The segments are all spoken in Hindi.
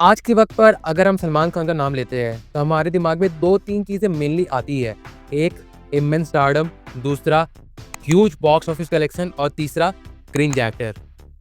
आज के वक्त पर अगर हम सलमान खान का नाम लेते हैं तो हमारे दिमाग में 2-3 चीज़ें मेनली आती है। एक इमेंस स्टारडम, दूसरा ह्यूज बॉक्स ऑफिस कलेक्शन और तीसरा क्रिंज एक्टर।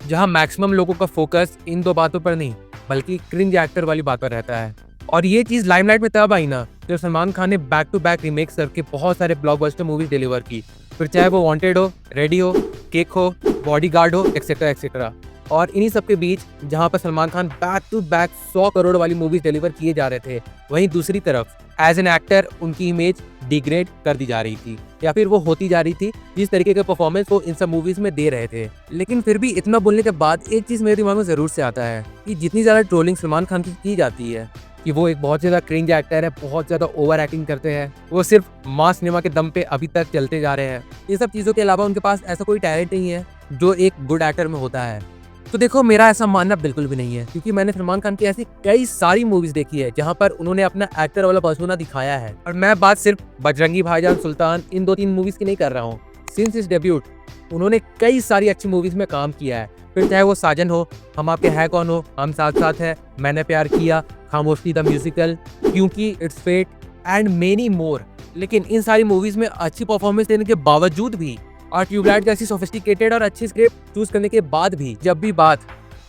जहां मैक्सिमम लोगों का फोकस इन दो बातों पर नहीं बल्कि क्रिंज एक्टर वाली बात पर रहता है। और ये चीज़ लाइमलाइट में तब आई ना जब सलमान खान ने बैक टू बैक रीमेक्स करके बहुत सारे ब्लॉकबस्टर मूवीज डिलीवर की, फिर चाहे वो वांटेड हो, रेडी हो, केक हो, बॉडीगार्ड हो, एक्सेट्रा एक्सेट्रा। और इन्हीं सब के बीच जहां पर Salman Khan back to back 100 crore वाली मूवीज डिलीवर किए जा रहे थे, वहीं दूसरी तरफ एज एन एक्टर उनकी इमेज डिग्रेड कर दी जा रही थी या फिर वो होती जा रही थी जिस तरीके के परफॉर्मेंस वो इन सब मूवीज में दे रहे थे। लेकिन फिर भी इतना बोलने के बाद एक चीज मेरे दिमाग में जरूर से आता है कि जितनी ज्यादा ट्रोलिंग सलमान खान की जाती है कि वो एक बहुत ज्यादा क्रिंज एक्टर है, बहुत ज्यादा ओवर एक्टिंग करते हैं, वो सिर्फ मास सिनेमा के दम पे अभी तक चलते जा रहे हैं, ये सब चीजों के अलावा उनके पास ऐसा कोई टैलेंट नहीं है जो एक गुड एक्टर में होता है। तो देखो, मेरा ऐसा मानना बिल्कुल भी नहीं है, क्योंकि मैंने सलमान खान की ऐसी कई सारी मूवीज देखी है जहां पर उन्होंने अपना एक्टर वाला पर्सोना दिखाया है। और मैं बात सिर्फ बजरंगी भाईजान, सुल्तान, इन 2-3 मूवीज की नहीं कर रहा हूँ। सिंस इस डेब्यूट उन्होंने कई सारी अच्छी मूवीज में काम किया है, फिर चाहे वो साजन हो, हम आपके है कौन हो, हम साथ साथ है, मैंने Pyar Kiya, Khamoshi the musical, Kyon Ki, it's fate and many more. लेकिन इन सारी मूवीज में अच्छी परफॉर्मेंस देने के बावजूद भी और ट्यूबलाइट जैसी सोफिस्टिकेटेड और अच्छी स्क्रिप्ट चूज करने के बाद भी जब भी बात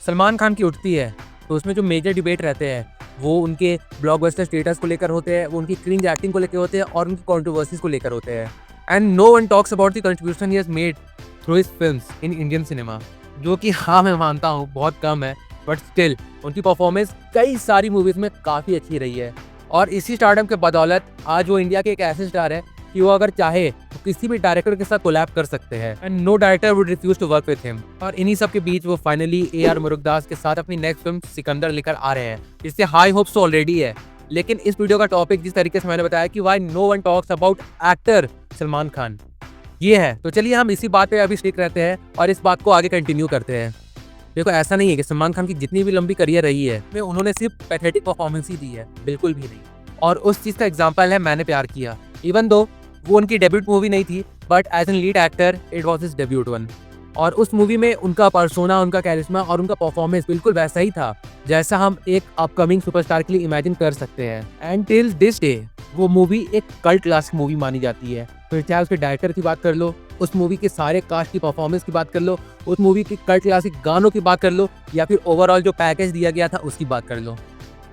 सलमान खान की उठती है तो उसमें जो मेजर डिबेट रहते हैं वो उनके ब्लॉकबस्टर स्टेटस को लेकर होते हैं, वो उनकी क्रिंज एक्टिंग को लेकर होते हैं और उनकी कंट्रोवर्सीज को लेकर होते हैं। And no one talks about the contribution he has made through his films in Indian cinema, जो कि हाँ मैं मानता हूँ बहुत कम है, बट स्टिल उनकी परफॉर्मेंस कई सारी मूवीज में काफ़ी अच्छी रही है। और इसी स्टारडम के बदौलत आज वो इंडिया के एक ऐसे स्टार है कि वो अगर चाहे तो किसी भी डायरेक्टर के साथ कोलैब कर सकते हैं and no director would refuse to work with him. और इन्हीं सब के बीच वो फाइनली AR मुरुगदास के साथ अपनी नेक्स्ट फिल्म सिकंदर लेकर आ रहे हैं, जिससे हाई होप्स तो ऑलरेडी है। लेकिन इस वीडियो का टॉपिक जिस तरीके से मैंने बताया कि why no one talks about actor Salman Khan, ये है। तो चलिए हम इसी बात पे अभी स्टिक रहते हैं और इस बात को आगे कंटिन्यू करते हैं। देखो, ऐसा नहीं है कि सलमान खान की जितनी भी लंबी करियर रही है में उन्होंने सिर्फ पैथेटिक परफॉर्मेंस ही दी है, बिल्कुल भी नहीं। और उस चीज का एग्जांपल है मैंने प्यार किया। इवन दो वो उनकी डेब्यूट मूवी नहीं थी, but as an lead actor it was his debut one. और उस मूवी में उनका पर्सोना, उनका कैरिश्मा और उनका परफॉर्मेंस बिल्कुल वैसा ही था जैसा हम एक अपकमिंग सुपरस्टार के लिए इमेजिन कर सकते हैं। एंड टिल दिस डे वो मूवी एक कल्ट क्लासिक मूवी मानी जाती है। फिर चाहे उसके डायरेक्टर की बात कर लो, उस मूवी के सारे कास्ट की परफॉर्मेंस की बात कर लो, उस मूवी की कल्ट क्लासिक गानों की बात कर लो, या फिर ओवरऑल जो पैकेज दिया गया था उसकी बात कर लो।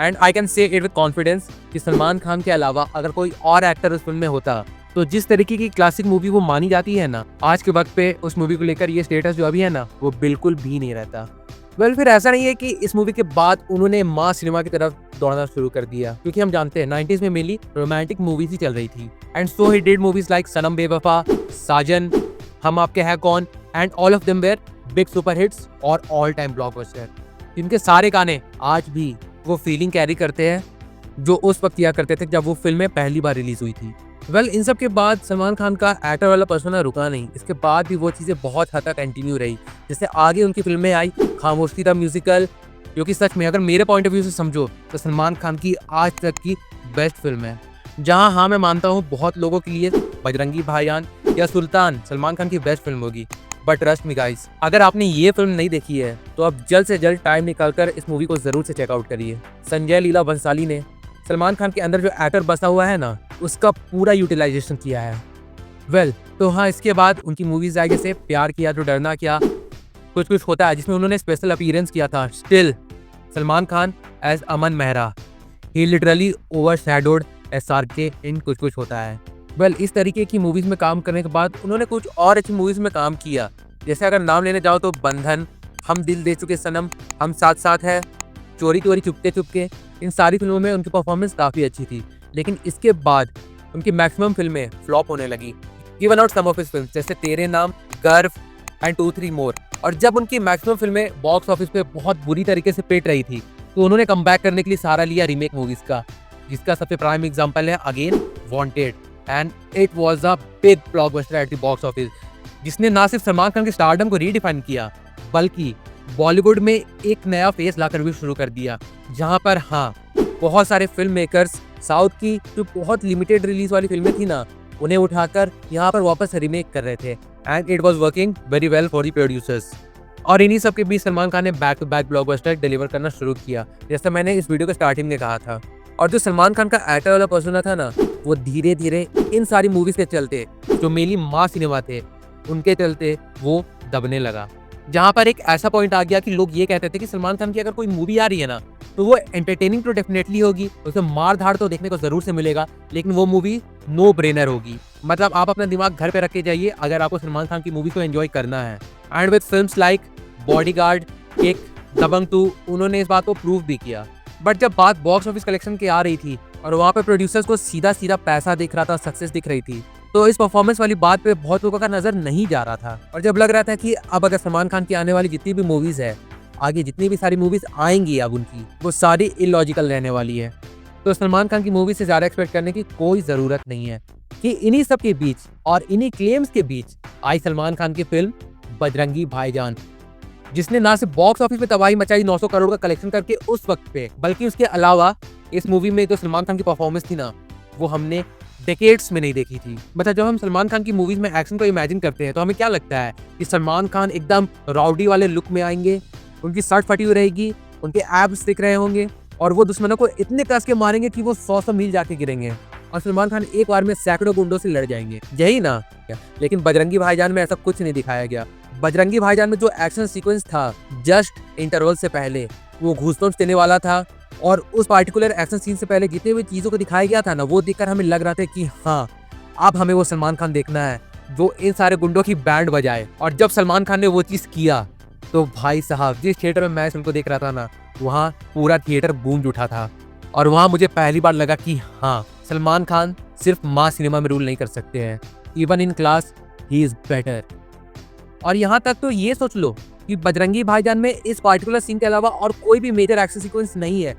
And I can say it with confidence कि सलमान खान के अलावा अगर कोई और एक्टर उस फिल्म में होता तो जिस तरीके की क्लासिक मूवी वो मानी जाती है ना, आज के वक्त पे उस मूवी को लेकर ये स्टेटस जो अभी है ना वो बिल्कुल भी नहीं रहता। वेल, फिर ऐसा नहीं है कि इस मूवी के बाद उन्होंने मास सिनेमा की तरफ दौड़ना शुरू कर दिया, क्योंकि हम जानते हैं 90s में मेनली रोमांटिक मूवीज ही चल रही थी। And so he did movies like Sanam Bewafa, Saajan, Hum Aapke Hai Kaun, and all of them were big super hits और ऑल टाइम ब्लॉकबस्टर, जिनके सारे गाने आज भी वो फीलिंग कैरी करते हैं जो उस वक्त किया करते थे जब वो फिल्में पहली बार रिलीज हुई थी। वेल, इन सब के बाद सलमान खान का एक्टर वाला पर्सोना रुका नहीं, इसके बाद भी वो चीज़ें बहुत हद तक कंटिन्यू रही। जैसे आगे उनकी फिल्में आई खामोशी द म्यूजिकल, जो कि सच में अगर मेरे पॉइंट ऑफ व्यू से समझो तो सलमान खान की आज तक की बेस्ट फिल्म है। जहां हाँ मैं मानता हूँ बहुत लोगों के लिए बजरंगी भाईजान या सुल्तान सलमान खान की बेस्ट फिल्म होगी, बट ट्रस्ट मी गाइस, अगर आपने ये फिल्म नहीं देखी है तो आप जल्द से जल्द टाइम निकालकर इस मूवी को जरूर से चेकआउट करिए। संजय लीला भंसाली ने सलमान खान के अंदर जो एक्टर बसा हुआ है ना उसका पूरा यूटिलाइजेशन किया है। वेल, तो हाँ, इसके बाद उनकी मूवीज आई जैसे प्यार किया तो डरना क्या, कुछ कुछ होता है, जिसमें उन्होंने स्पेशल अपीयरेंस किया था। स्टिल सलमान खान एज अमन मेहरा, ही लिटरली ओवरशैडोड SRK इन कुछ कुछ होता है। वेल, इस तरीके की मूवीज में काम करने के बाद उन्होंने कुछ और अच्छी मूवीज में काम किया, जैसे अगर नाम लेने जाओ तो बंधन, हम दिल दे चुके सनम, हम साथ साथ है, चोरी चोरी चुपके चुपके, इन सारी फिल्मों में उनकी परफॉर्मेंस काफ़ी अच्छी थी। लेकिन इसके बाद उनकी मैक्सिमम फिल्में फ्लॉप होने लगी। Given out some of his films जैसे तेरे नाम, गर्व एंड 2-3 मोर। और जब उनकी मैक्सिमम फिल्में बॉक्स ऑफिस पे बहुत बुरी तरीके से पिट रही थी तो उन्होंने कम बैक करने के लिए सहारा लिया रीमेक मूवीज का, जिसका सबसे प्राइम एग्जाम्पल है again wanted. And it was a big blockbuster at the box office, जिसने ना सिर्फ सलमान खान के स्टारडम को रीडिफाइन किया बल्कि बॉलीवुड में एक नया फेस लाकर भी शुरू कर दिया, जहां पर हाँ बहुत सारे फिल्म मेकर्स साउथ की जो बहुत लिमिटेड रिलीज वाली फिल्में थी ना उन्हें उठाकर यहाँ पर वापस रीमेक कर रहे थे। And it was working very well for the producers. और इन्हीं सब के बीच सलमान खान ने back to back blockbuster deliver करना शुरू किया, जैसा मैंने इस वीडियो के स्टार्टिंग में कहा था। और जो सलमान खान का एक्टर वाला पर्सोना था ना, वो धीरे धीरे इन सारी मूवीज के चलते, जो मेनली मास सिनेमा थे, उनके चलते वो दबने लगा। जहाँ पर एक ऐसा पॉइंट आ गया कि लोग ये कहते थे कि सलमान खान की अगर कोई मूवी आ रही है ना, तो वो एंटरटेनिंग तो डेफिनेटली होगी, उसमें मार धाड़ तो देखने को जरूर से मिलेगा, लेकिन वो मूवी नो ब्रेनर होगी। मतलब आप अपना दिमाग घर पे रख के जाइए अगर आपको सलमान खान की मूवी को एंजॉय करना है। And with films like Bodyguard, Kick, Dabangg 2, उन्होंने इस बात को प्रूव भी किया। बट जब बात बॉक्स ऑफिस कलेक्शन की आ रही थी और वहाँ पे प्रोड्यूसर्स को सीधा सीधा पैसा दिख रहा था, सक्सेस दिख रही थी, तो इस परफॉर्मेंस वाली बात पे बहुत लोगों का नजर नहीं जा रहा था। और जब लग रहा था कि अब अगर सलमान खान की आने वाली जितनी भी मूवीज है, आगे जितनी भी सारी मूवीज आएंगी अब उनकी, वो सारी इलॉजिकल रहने वाली है, तो सलमान खान की मूवी से ज्यादा एक्सपेक्ट करने की कोई जरूरत नहीं है। कि इन्हीं सब के बीच और इन्हीं क्लेम्स के बीच आई सलमान खान की फिल्म बजरंगी भाईजान, जिसने ना सिर्फ बॉक्स ऑफिस में तबाही मचाई 900 करोड़ का कलेक्शन करके उस वक्त पे, बल्कि उसके अलावा इस मूवी में जो सलमान खान की परफॉर्मेंस थी ना, वो हमने डेकेड्स में नहीं देखी थी। मतलब जब हम सलमान खान की मूवीज में एक्शन को इमेजिन करते हैं तो हमें क्या लगता है कि सलमान खान एकदम राउडी वाले लुक में आएंगे, उनकी शर्ट फटी हुई रहेगी, उनके एब्स दिख रहे होंगे और वो दुश्मनों को इतने कस के मारेंगे कि वो 100 मील जाके गिरेंगे और सलमान खान एक बार में सैकड़ों गुंडों से लड़ जाएंगे, यही ना। लेकिन बजरंगी भाईजान में ऐसा कुछ नहीं दिखाया गया। बजरंगी भाईजान में जो एक्शन सीक्वेंस था जस्ट इंटरवल से पहले, वो घूसपेंठ देने वाला था। और उस पार्टिकुलर एक्शन सीन से पहले जितने भी चीज़ों को दिखाया गया था ना, वो देखकर हमें लग रहा था कि हाँ, अब हमें वो सलमान खान देखना है जो इन सारे गुंडों की बैंड बजाए। और जब सलमान खान ने वो चीज़ किया तो भाई साहब, जिस थिएटर में मैं उनको देख रहा था ना, वहाँ पूरा थिएटर गूंज उठा था। और वहाँ मुझे पहली बार लगा कि हाँ, सलमान खान सिर्फ मास सिनेमा में रूल नहीं कर सकते हैं, even in class he is better. और यहाँ तक तो ये सोच लो कि बजरंगी भाईजान में इस पार्टिकुलर सीन के अलावा और कोई भी मेजर एक्शन सीक्वेंस नहीं है,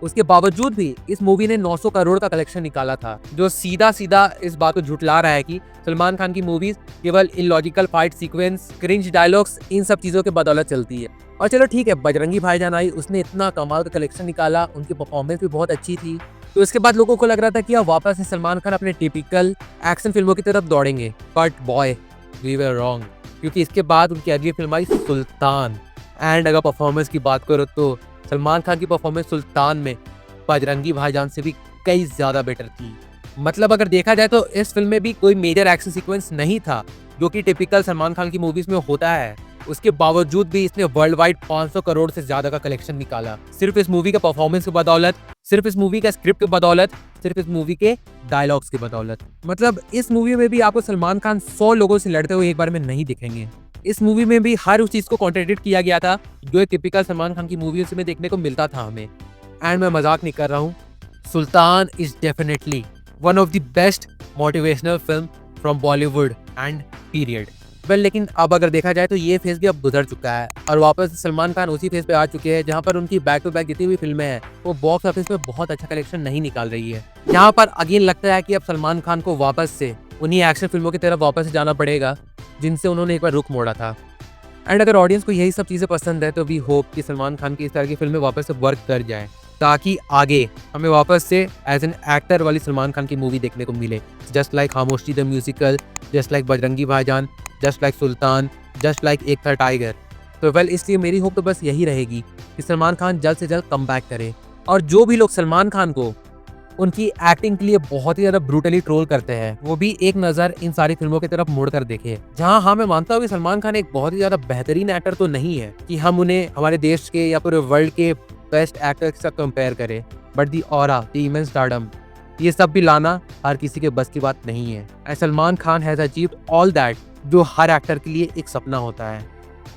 उसके बावजूद भी इस मूवी ने 900 करोड़ का कलेक्शन निकाला था, जो सीधा सीधा इस बात को झुठला रहा है कि सलमान खान की मूवीज केवल illogical fight sequence, cringe dialogues, इन सब चीज़ों के बदौलत चलती है। और चलो ठीक है, बजरंगी भाईजान आई, उसने इतना कमाल का कलेक्शन निकाला, उनकी परफॉर्मेंस भी बहुत अच्छी थी, तो इसके बाद लोगों को लग रहा था कि अब वापस से सलमान खान अपने टिपिकल एक्शन फिल्मों की तरफ दौड़ेंगे। But boy, we were wrong, क्योंकि इसके बाद उनकी अगली फिल्म आई सुल्तान। एंड अगर परफॉर्मेंस की बात करो तो सलमान खान की परफॉर्मेंस सुल्तान में बजरंगी भाईजान से भी कई ज़्यादा बेटर थी। मतलब अगर देखा जाए तो इस फिल्म में भी कोई मेजर एक्शन सीक्वेंस नहीं था, जो कि टिपिकल सलमान खान की मूवीज़ में होता है। उसके बावजूद भी इसने वर्ल्ड वाइड 500 करोड़ से ज़्यादा का कलेक्शन निकाला, सिर्फ इस मूवी का परफॉर्मेंस की बदौलत, सिर्फ इस मूवी का स्क्रिप्ट की बदौलत, सिर्फ इस मूवी के डायलॉग्स की बदौलत। मतलब इस मूवी में भी आपको सलमान खान 100 लोगों से लड़ते हुए एक बार में नहीं दिखेंगे। इस मूवी में भी हर उस चीज़ को कॉन्ट्रडिक्ट किया गया था जो एक टिपिकल सलमान खान की मूवीज में देखने को मिलता था हमें। एंड मैं मजाक नहीं कर रहा हूँ, Sultan is definitely one of the best motivational film from Bollywood and period. Well, लेकिन अब अगर देखा जाए तो ये फेज भी अब गुजर चुका है और वापस सलमान खान उसी फेज पे आ चुके हैं जहाँ पर उनकी बैक टू बैक जितनी भी फिल्में हैं वो बॉक्स ऑफिस में बहुत अच्छा कलेक्शन नहीं निकाल रही है। यहाँ पर अगेन लगता है कि अब सलमान खान को वापस से उन्हीं एक्शन फिल्मों की तरफ वापस से जाना पड़ेगा जिनसे उन्होंने एक बार रुख मोड़ा था। एंड अगर ऑडियंस को यही सब चीज़ें पसंद है तो वी होप कि सलमान खान की इस तरह की फिल्में वापस से वर्क कर जाएं, ताकि आगे हमें वापस से एज एन एक्टर वाली सलमान खान की मूवी देखने को मिले, जस्ट लाइक खामोशी the musical, just like Bajrangi भाईजान, जस्ट लाइक सुल्तान, जस्ट लाइक एक था टाइगर। तो वेल, इसलिए मेरी होप तो बस यही रहेगी कि सलमान खान जल्द से जल्द कम बैक करे। और जो भी लोग सलमान खान को उनकी एक्टिंग के लिए बहुत ही ज़्यादा ब्रूटली ट्रोल करते हैं, वो भी एक नज़र इन सारी फिल्मों की तरफ मुड़ कर देखे। जहाँ हाँ, मैं मानता हूँ कि सलमान खान एक बहुत ही ज़्यादा बेहतरीन एक्टर तो नहीं है कि हम उन्हें हमारे देश के या पूरे वर्ल्ड के बेस्ट एक्टर के साथ कंपेयर करें, but the aura, the immense stardom, ये सब भी लाना हर किसी के बस की बात नहीं है। And Salman Khan has achieved all that जो हर एक्टर के लिए एक सपना होता है।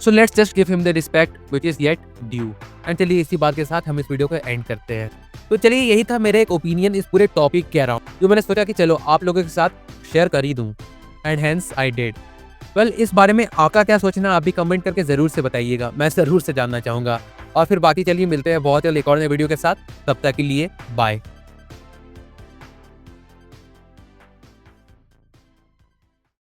So let's just give him the respect which is yet due. And चलिए इसी बात के साथ हम इस वीडियो को एंड करते हैं। तो चलिए, यही था मेरा एक ओपिनियन इस पूरे टॉपिक के अराउंड, जो मैंने सोचा कि चलो आप लोगों के साथ शेयर कर ही दूँ, and hence I did. Well, इस बारे में आपका क्या सोचना आप भी कमेंट करके ज़रूर से बताइएगा, मैं ज़रूर से जानना चाहूँगा। और फिर बाकी चलिए मिलते हैं बहुत जल्द एक और नए वीडियो के साथ, तब तक के लिए बाय।